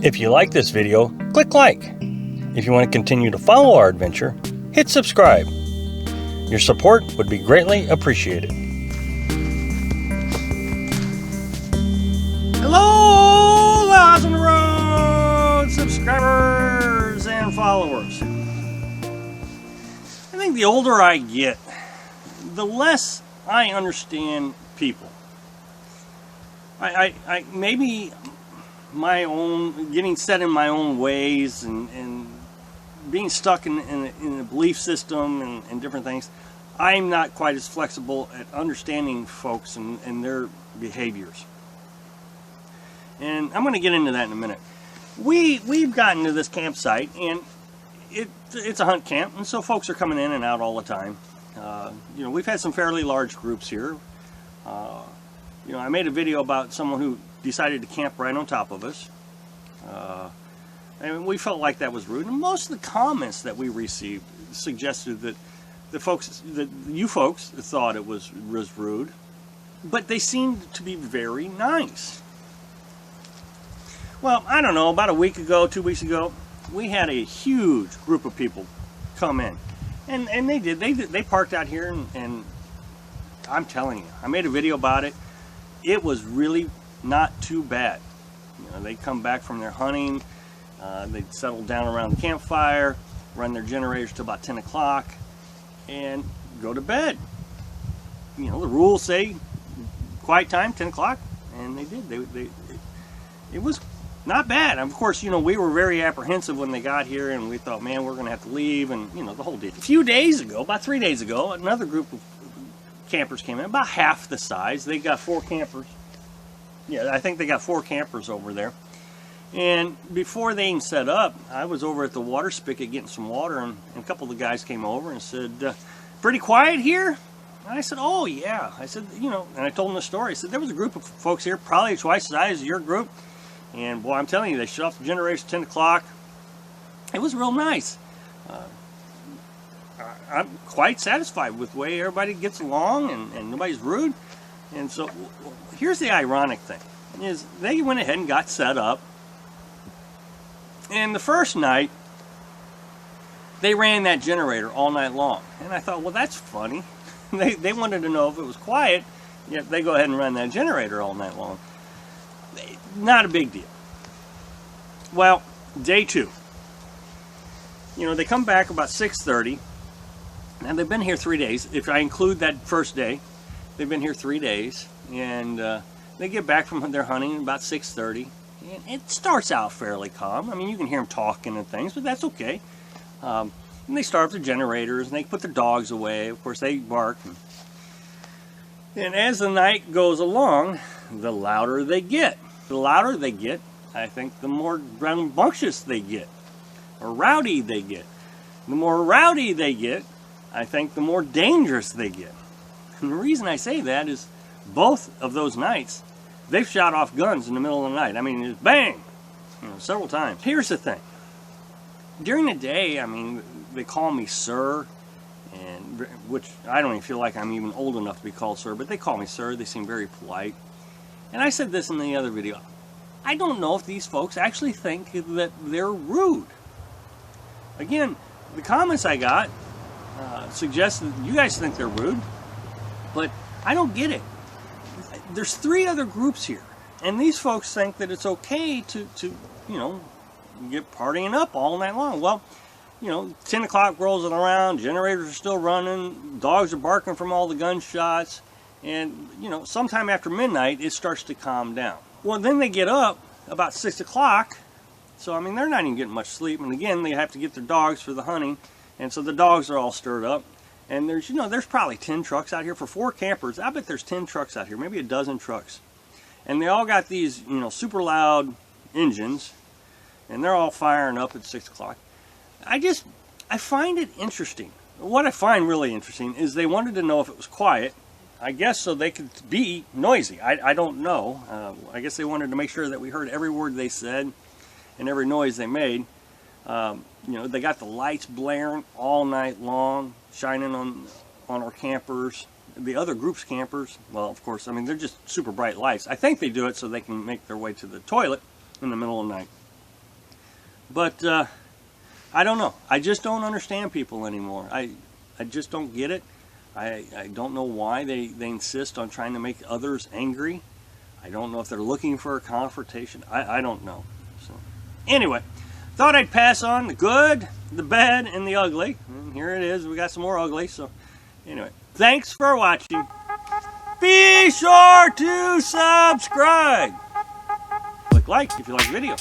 If you like this video, click like. If you want to continue to follow our adventure, hit subscribe. Your support would be greatly appreciated. Hello, Laws on the Road subscribers and followers. I think the older I get, the less I understand people. I maybe my own getting set in my own ways and being stuck in a belief system and different things. I'm not quite as flexible at understanding folks and their behaviors. And I'm going to get into that in a minute. We've gotten to this campsite, and it's a hunt camp, and so folks are coming in and out all the time. We've had some fairly large groups here. I made a video about someone who decided to camp right on top of us. And we felt like that was rude. And most of the comments that we received suggested that you folks thought it was rude, but they seemed to be very nice. Well, I don't know, about a week ago, 2 weeks ago, we had a huge group of people come in. And they parked out here, and I'm telling you, I made a video about it. It was really not too bad. They come back from their hunting, they settle down around the campfire, run their generators till about 10 o'clock, and go to bed. The rules say quiet time, 10 o'clock, and they did. It was not bad. Of course, we were very apprehensive when they got here, and we thought, man, we're going to have to leave, and, the whole deal. A few days ago, about 3 days ago, another group of campers came in, about half the size. They got 4 campers. Yeah, I think they got 4 campers over there. And before they even set up, I was over at the water spigot getting some water, and a couple of the guys came over and said, pretty quiet here? And I said, oh, yeah. I said, and I told them the story. I said, there was a group of folks here, probably twice the size of your group. And, boy, I'm telling you, they shut off the generators at 10 o'clock. It was real nice. I'm quite satisfied with the way everybody gets along, and nobody's rude. And so here's the ironic thing, is they went ahead and got set up. And the first night, they ran that generator all night long. And I thought, well, that's funny. They wanted to know if it was quiet, yet they go ahead and run that generator all night long. Not a big deal. Well, day 2. They come back about 6:30. And they've been here 3 days. If I include that first day, they've been here 3 days. And they get back from their hunting about 6:30. And it starts out fairly calm. I mean, you can hear them talking and things, but that's okay. And they start up their generators, and they put their dogs away. Of course, they bark. And as the night goes along, the louder they get. The louder they get, I think, the more rambunctious they get, or rowdy they get. The more rowdy they get, I think, the more dangerous they get. And the reason I say that is both of those nights, they've shot off guns in the middle of the night. I mean, it's bang, several times. Here's the thing. During the day, I mean, they call me sir, and which I don't even feel like I'm even old enough to be called sir, but they call me sir. They seem very polite. And I said this in the other video. I don't know if these folks actually think that they're rude. Again, the comments I got suggest that you guys think they're rude, but I don't get it. There's 3 other groups here, and these folks think that it's okay to get partying up all night long. Well, 10 o'clock rolls around, generators are still running, dogs are barking from all the gunshots, and, sometime after midnight, it starts to calm down. Well, then they get up about 6 o'clock, so, I mean, they're not even getting much sleep, and again, they have to get their dogs for the hunting, and so the dogs are all stirred up. And there's probably 10 trucks out here for 4 campers. I bet there's 10 trucks out here, maybe a dozen trucks. And they all got these, super loud engines, and they're all firing up at 6 o'clock. I find it interesting. What I find really interesting is they wanted to know if it was quiet. I guess so they could be noisy. I don't know. I guess they wanted to make sure that we heard every word they said and every noise they made. They got the lights blaring all night long, shining on our campers, the other group's campers. Well, of course, they're just super bright lights. I think they do it so they can make their way to the toilet in the middle of the night. But I don't know. I just don't understand people anymore. I just don't get it. I don't know why they insist on trying to make others angry. I don't know if they're looking for a confrontation. I don't know. So anyway, thought I'd pass on the good, the bad, and the ugly. And here it is. We got some more ugly. So anyway, thanks for watching. Be sure to subscribe. Click like if you like the video.